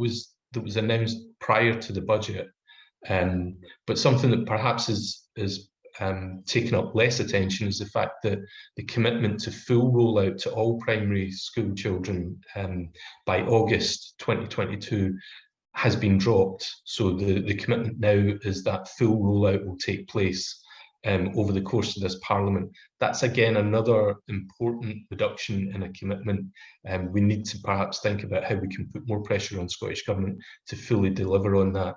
was announced prior to the budget, but something that perhaps is taken up less attention is the fact that the commitment to full rollout to all primary school children by August 2022 has been dropped. So the commitment now is that full rollout will take place over the course of this Parliament. That's again another important reduction in a commitment. We need to perhaps think about how we can put more pressure on Scottish Government to fully deliver on that.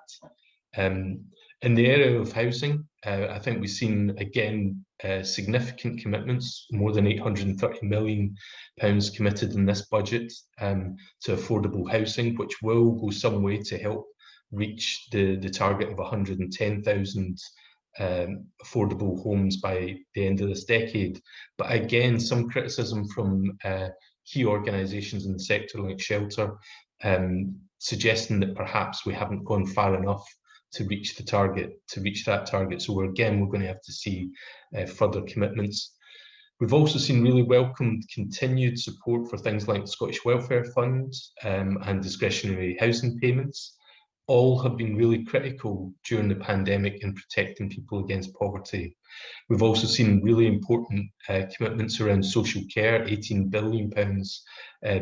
In the area of housing, I think we've seen again significant commitments, more than £830 million committed in this budget to affordable housing, which will go some way to help reach the target of 110,000 affordable homes by the end of this decade. But again, some criticism from key organisations in the sector like Shelter, suggesting that perhaps we haven't gone far enough to reach the target, to reach that target. So we're going to have to see further commitments. We've also seen really welcomed continued support for things like the Scottish Welfare Fund and discretionary housing payments. All have been really critical during the pandemic in protecting people against poverty. We've also seen really important commitments around social care, £18 billion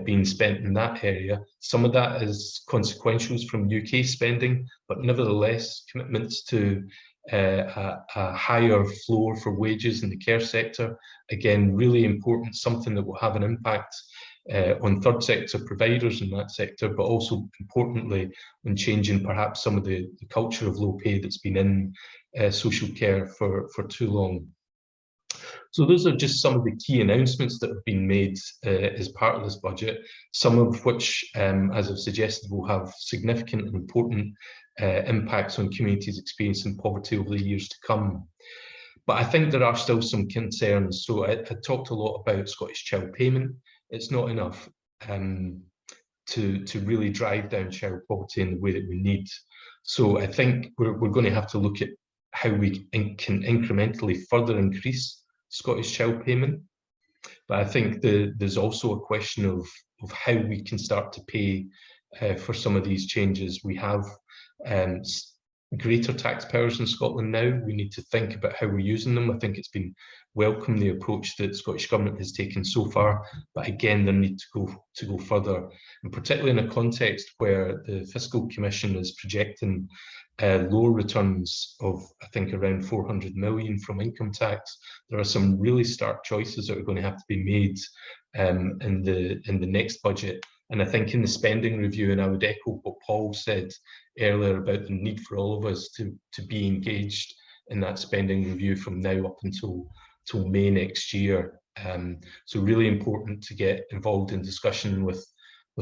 being spent in that area. Some of that is consequentials from UK spending, but nevertheless commitments to a higher floor for wages in the care sector. Again, really important, something that will have an impact on third sector providers in that sector, but also importantly on changing perhaps some of the culture of low pay that's been in social care for too long. So those are just some of the key announcements that have been made as part of this budget, some of which, as I've suggested, will have significant and important impacts on communities experiencing poverty over the years to come. But I think there are still some concerns. So I talked a lot about Scottish Child Payment. It's not enough to really drive down child poverty in the way that we need. So I think we're going to have to look at how we can incrementally further increase Scottish Child Payment. But I think there's also a question of how we can start to pay for some of these changes. We have greater tax powers in Scotland now. We need to think about how we're using them. I think it's been welcome, the approach that the Scottish Government has taken so far, but again, there need to go further, and particularly in a context where the Fiscal Commission is projecting lower returns of, I think, around 400 million from income tax. There are some really stark choices that are going to have to be made in the next budget. And I think in the spending review, and I would echo what Paul said earlier about the need for all of us to be engaged in that spending review from now up until May next year. So really important to get involved in discussion with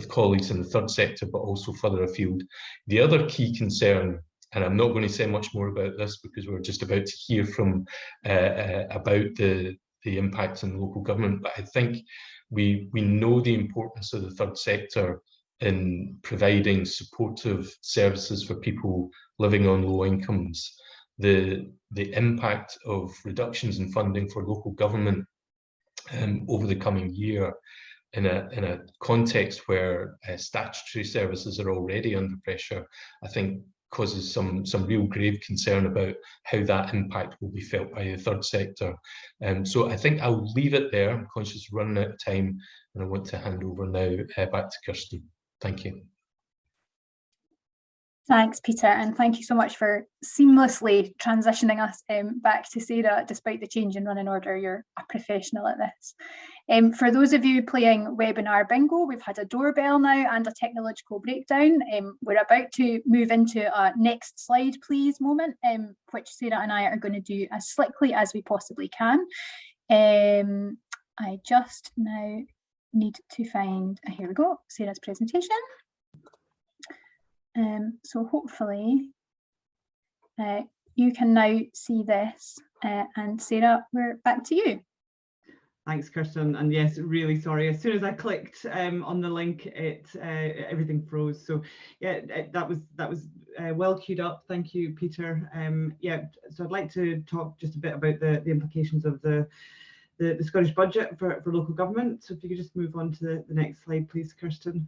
colleagues in the third sector, but also further afield. The other key concern, and I'm not going to say much more about this because we're just about to hear from about the impact on local government, but I think we know the importance of the third sector in providing supportive services for people living on low incomes. The impact of reductions in funding for local government over the coming year in a context where statutory services are already under pressure, I think causes some real grave concern about how that impact will be felt by the third sector. So I think I'll leave it there. I'm conscious of running out of time, and I want to hand over now back to Kirsten. Thank you. Thanks, Peter, and thank you so much for seamlessly transitioning us back to Sarah. Despite the change in running order, you're a professional at this. For those of you playing webinar bingo, we've had a doorbell now and a technological breakdown. We're about to move into a next slide, please moment, which Sarah and I are going to do as slickly as we possibly can. I just now need to find, here we go, Sarah's presentation. So hopefully you can now see this, and Sarah, we're back to you. Thanks, Kirsten, and yes, really sorry. As soon as I clicked on the link, everything froze. So yeah, that was well queued up. Thank you, Peter. Yeah, so I'd like to talk just a bit about the implications of the Scottish budget for local government. So if you could just move on to the next slide, please, Kirsten.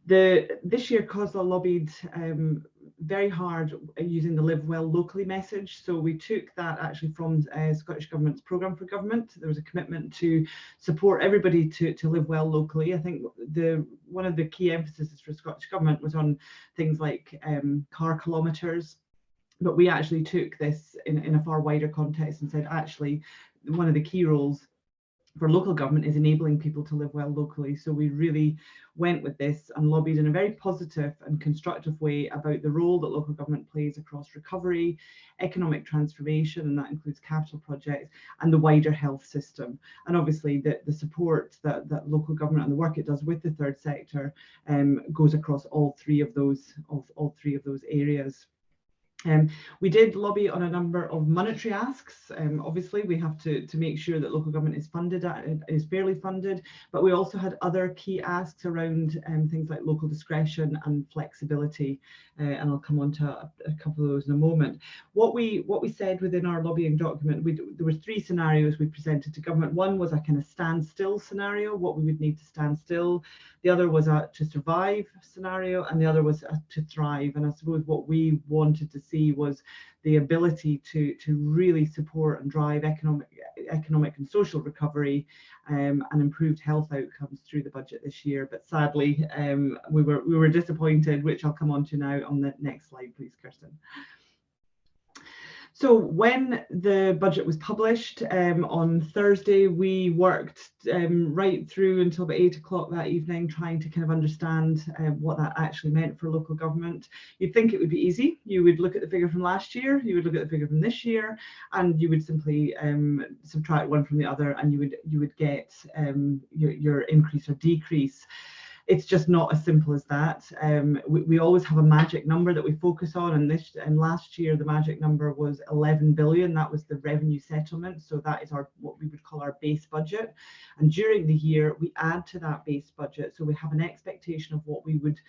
This year COSLA lobbied very hard using the Live Well Locally message. So we took that actually from Scottish Government's programme for government. There was a commitment to support everybody to live well locally. I think one of the key emphases for Scottish Government was on things like car kilometres, but we actually took this in a far wider context and said actually one of the key roles for local government is enabling people to live well locally. So we really went with this and lobbied in a very positive and constructive way about the role that local government plays across recovery, economic transformation, and that includes capital projects, and the wider health system. And obviously the support that local government and the work it does with the third sector goes across all three of those areas. We did lobby on a number of monetary asks. Obviously, we have to make sure that local government is funded, is fairly funded, but we also had other key asks around things like local discretion and flexibility, and I'll come on to a couple of those in a moment. What we said within our lobbying document, there were 3 scenarios we presented to government. One was a kind of standstill scenario, what we would need to stand still. The other was a to survive scenario, and the other was a to thrive. And I suppose what we wanted to see was the ability to really support and drive economic and social recovery and improved health outcomes through the budget this year. But sadly, we were disappointed, which I'll come on to now on the next slide, please, Kirsten. So when the budget was published on Thursday, we worked right through until about 8 o'clock that evening, trying to kind of understand what that actually meant for local government. You'd think it would be easy. You would look at the figure from last year, you would look at the figure from this year, and you would simply subtract one from the other, and you would get your increase or decrease. It's just not as simple as that. We always have a magic number that we focus on, and last year the magic number was 11 billion. That was the revenue settlement, so that is what we would call our base budget. And during the year we add to that base budget, so we have an expectation of what we would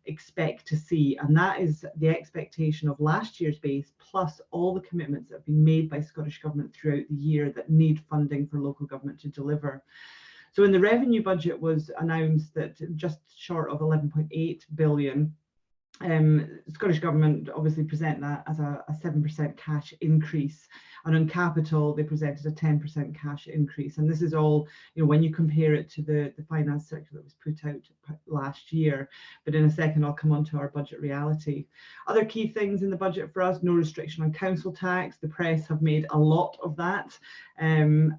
expect to see, and that is the expectation of last year's base plus all the commitments that have been made by Scottish Government throughout the year that need funding for local government to deliver. So when the revenue budget was announced that just short of 11.8 billion, Scottish Government obviously present that as a 7% cash increase, and on capital they presented a 10% cash increase. And this is all, when you compare it to the finance circular that was put out last year. But in a second I'll come on to our budget reality. Other key things in the budget for us: no restriction on council tax. The press have made a lot of that, and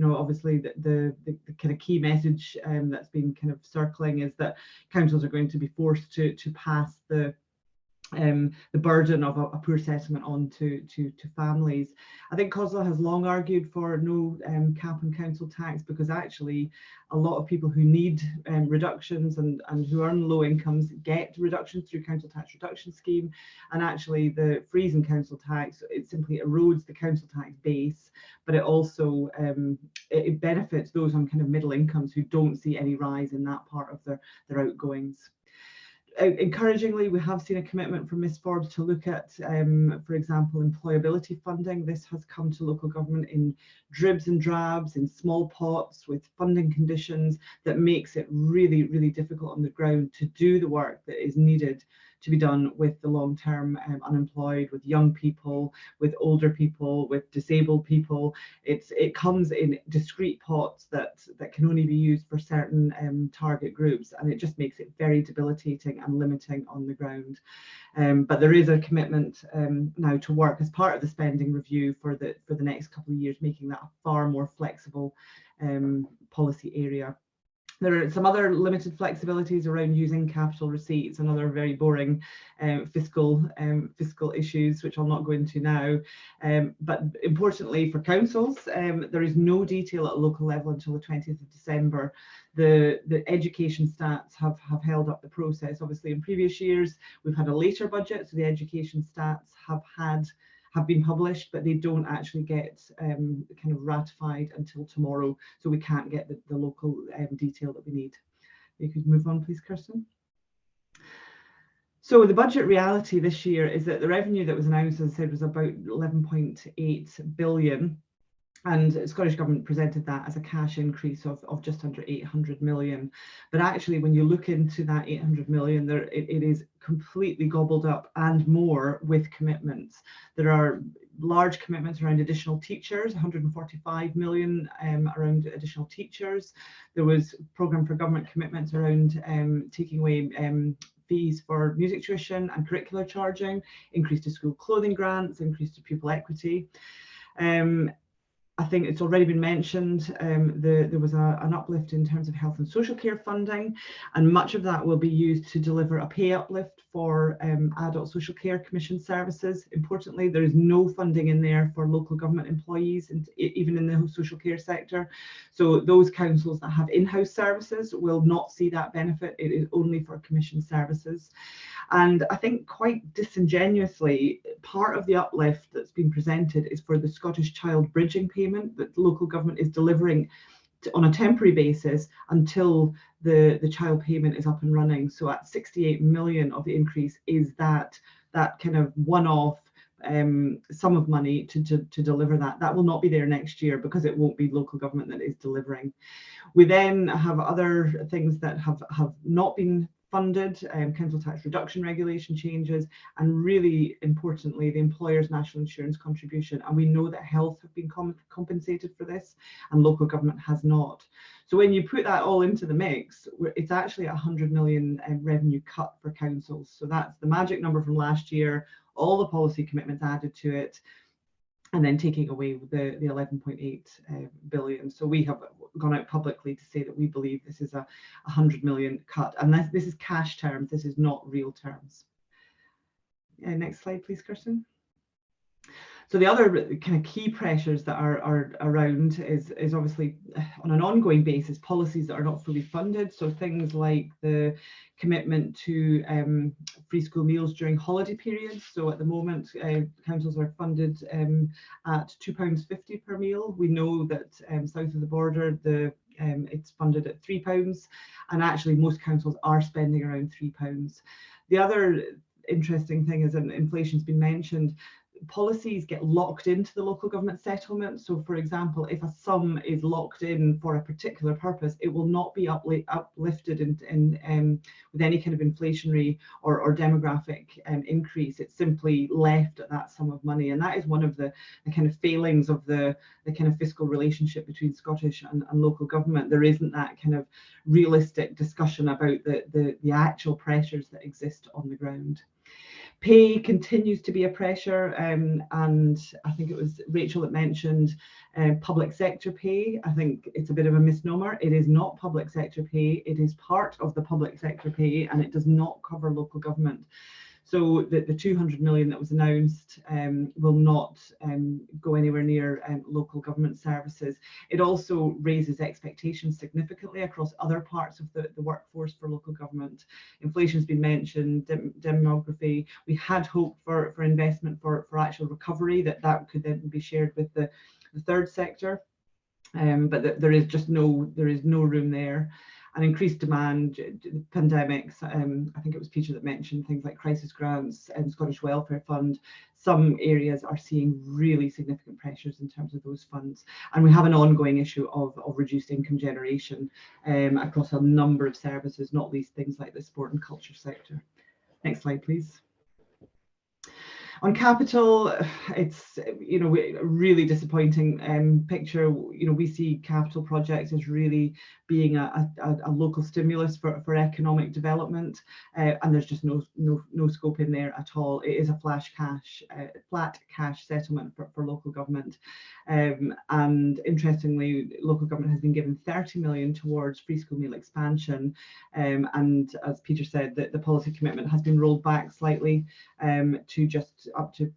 obviously the kind of key message that's been kind of circling is that councils are going to be forced to pass the burden of a poor settlement on to families. I think COSLA has long argued for no cap on council tax, because actually a lot of people who need reductions and who earn low incomes get reductions through council tax reduction scheme, and actually the freeze in council tax, it simply erodes the council tax base, but it also it benefits those on kind of middle incomes who don't see any rise in that part of their outgoings. Encouragingly, we have seen a commitment from Ms Ford to look at, for example, employability funding. This has come to local government in dribs and drabs, in small pots, with funding conditions that makes it really, really difficult on the ground to do the work that is needed to be done with the long-term unemployed, with young people, with older people, with disabled people. It comes in discrete pots that can only be used for certain target groups, and it just makes it very debilitating and limiting on the ground. But there is a commitment now to work as part of the spending review for the next couple of years, making that a far more flexible policy area. There are some other limited flexibilities around using capital receipts and other very boring fiscal issues, which I'll not go into now. But importantly for councils, there is no detail at a local level until the 20th of December. The education stats have held up the process. Obviously in previous years we've had a later budget, so the education stats have been published, but they don't actually get kind of ratified until tomorrow, so we can't get the local detail that we need. You could move on, please, Kirsten. So the budget reality this year is that the revenue that was announced, as I said, was about 11.8 billion. And Scottish Government presented that as a cash increase of just under 800 million. But actually, when you look into that 800 million, it is completely gobbled up and more with commitments. There are large commitments around additional teachers, 145 million around additional teachers. There was programme for government commitments around taking away fees for music tuition and curricular charging, increase to school clothing grants, increase to pupil equity. I think it's already been mentioned, there was an uplift in terms of health and social care funding, and much of that will be used to deliver a pay uplift for adult social care commission services. Importantly, there is no funding in there for local government employees, and even in the social care sector. So those councils that have in-house services will not see that benefit. It is only for commission services. And I think quite disingenuously, part of the uplift that's been presented is for the Scottish Child Bridging Payment that the local government is delivering on a temporary basis until the child payment is up and running. So at 68 million of the increase is that kind of one-off sum of money to deliver that. That will not be there next year because it won't be local government that is delivering. We then have other things that have not been funded, council tax reduction regulation changes, and really importantly, the employer's national insurance contribution. And we know that health have been compensated for this and local government has not. So when you put that all into the mix, it's actually 100 million revenue cut for councils. So that's the magic number from last year, all the policy commitments added to it, and then taking away the 11.8 billion. So we have gone out publicly to say that we believe this is a 100 million cut, and this is cash terms, this is not real terms. Next slide, please, Kirsten. So the other kind of key pressures that are around is obviously on an ongoing basis policies that are not fully funded. So things like the commitment to free school meals during holiday periods. So at the moment, councils are funded at £2.50 per meal. We know that south of the border, it's funded at £3, and actually most councils are spending around £3. The other interesting thing is, and inflation's been mentioned, policies get locked into the local government settlement. So for example, if a sum is locked in for a particular purpose, it will not be uplifted with any kind of inflationary or demographic increase. It's simply left at that sum of money. And that is one of the kind of failings of the kind of fiscal relationship between Scottish and local government. There isn't that kind of realistic discussion about the actual pressures that exist on the ground. Pay continues to be a pressure, and I think it was Rachel that mentioned public sector pay. I think it's a bit of a misnomer. It is not public sector pay. It is part of the public sector pay, and it does not cover local government. So the 200 million that was announced will not go anywhere near local government services. It also raises expectations significantly across other parts of the workforce for local government. Inflation's been mentioned, demography. We had hoped for investment for actual recovery, that could then be shared with the third sector, but there is no room there. And increased demand, pandemics. I think it was Peter that mentioned things like crisis grants and Scottish Welfare Fund. Some areas are seeing really significant pressures in terms of those funds. And we have an ongoing issue of reduced income generation across a number of services, not least things like the sport and culture sector. Next slide, please. On capital, it's really disappointing picture. We see capital projects as really being a local stimulus for economic development, and there's just no scope in there at all. It is a flat cash settlement for local government, and interestingly, local government has been given 30 million towards free school meal expansion, and as Peter said, the policy commitment has been rolled back slightly to just up to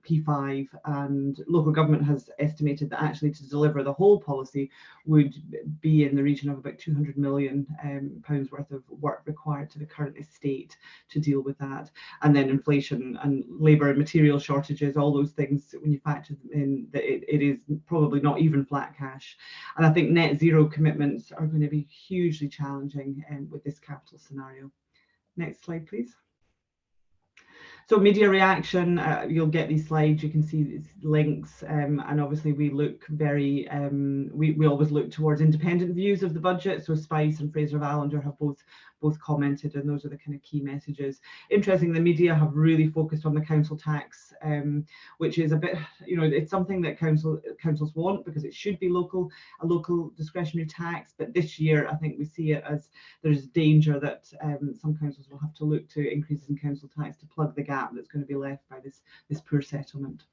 P5, and local government has estimated that actually to deliver the whole policy would be in the region of about 200 million pounds worth of work required to the current estate to deal with that. And then inflation and labour and material shortages, all those things, when you factor them in, that it is probably not even flat cash. And I think net zero commitments are going to be hugely challenging with this capital scenario. Next slide, please. So media reaction, you'll get these slides, you can see these links, and obviously we look very, we always look towards independent views of the budget. So Spice and Fraser Valander have both commented, and those are the kind of key messages. Interesting, the media have really focused on the council tax, which is a bit, it's something that councils want because it should be a local discretionary tax. But this year, I think we see it as there's danger that some councils will have to look to increases in council tax to plug the gap that's going to be left by this poor settlement.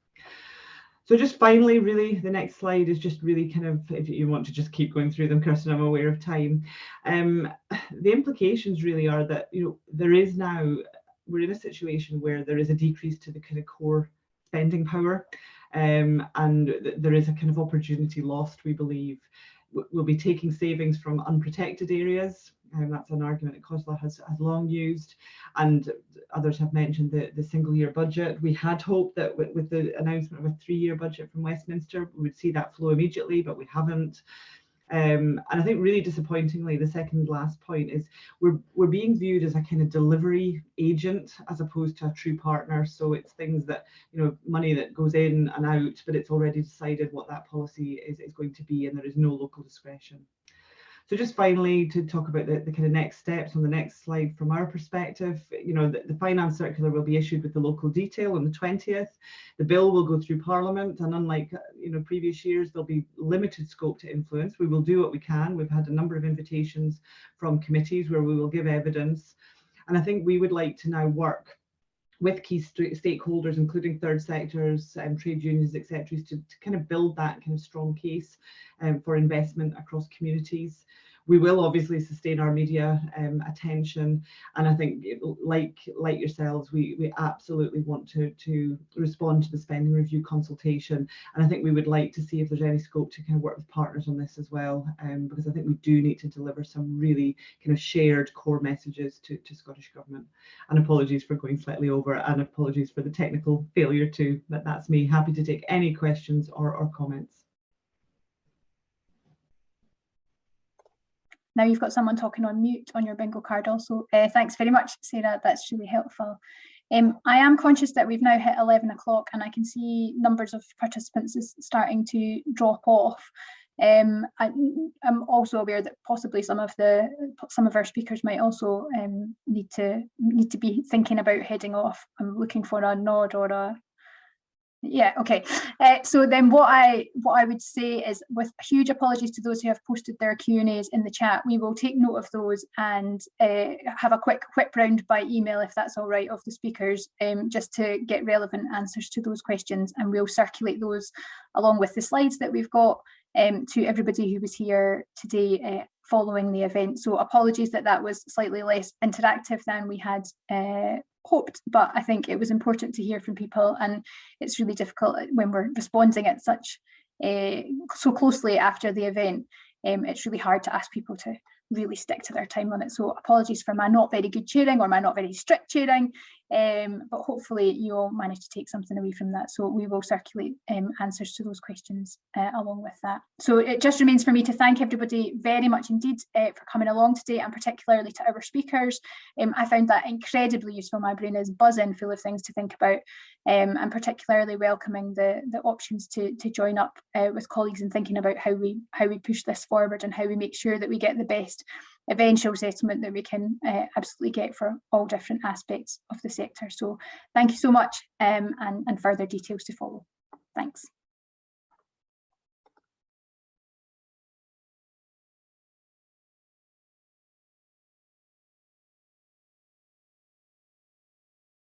So just finally, really, the next slide is just really kind of, if you want to just keep going through them, Kirsten, I'm aware of time. The implications really are that, there is now, we're in a situation where there is a decrease to the kind of core spending power, and there is a kind of opportunity lost, we believe. We'll be taking savings from unprotected areas. That's an argument that COSLA has long used, and others have mentioned the single-year budget. We had hoped that with the announcement of a 3-year budget from Westminster, we would see that flow immediately, but we haven't. And I think really disappointingly, the second last point is we're being viewed as a kind of delivery agent as opposed to a true partner. So it's things that, you know, money that goes in and out, but it's already decided what that policy is going to be, and there is no local discretion. So just finally, to talk about the kind of next steps on the next slide from our perspective, you know, the finance circular will be issued with the local detail on the 20th. The bill will go through Parliament, and unlike, you know, previous years, there'll be limited scope to influence. We will do what we can. We've had a number of invitations from committees where we will give evidence. And I think we would like to now work with key stakeholders, including third sectors and trade unions, etc., to kind of build that kind of strong case for investment across communities. We will obviously sustain our media attention, and I think, like yourselves, we absolutely want to respond to the spending review consultation, and I think we would like to see if there's any scope to kind of work with partners on this as well, because I think we do need to deliver some really kind of shared core messages to Scottish Government. And apologies for going slightly over, and apologies for the technical failure too, but that's me. Happy to take any questions or comments. Now you've got someone talking on mute on your bingo card also. Thanks very much, Sarah, that's really helpful. I am conscious that we've now hit 11 o'clock and I can see numbers of participants is starting to drop off. I'm also aware that possibly some of our speakers might also need to be thinking about heading off. I'm looking for a nod or a yeah, okay. So then what I would say is, with huge apologies to those who have posted their Q&As in the chat, we will take note of those and have a quick whip round by email, if that's all right, of the speakers, just to get relevant answers to those questions, and we'll circulate those along with the slides that we've got to everybody who was here today following the event. So apologies that was slightly less interactive than we had hoped, but I think it was important to hear from people, and it's really difficult when we're responding at such so closely after the event. It's really hard to ask people to really stick to their time limit. So apologies for my not very good chairing or my not very strict chairing, but hopefully you'll manage to take something away from that. So we will circulate answers to those questions along with that. So it just remains for me to thank everybody very much indeed for coming along today, and particularly to our speakers. I found that incredibly useful. My brain is buzzing full of things to think about, and particularly welcoming the options to join up with colleagues in thinking about how we push this forward and how we make sure that we get the best eventual settlement that we can absolutely get for all different aspects of the sector. So thank you so much, and further details to follow. Thanks.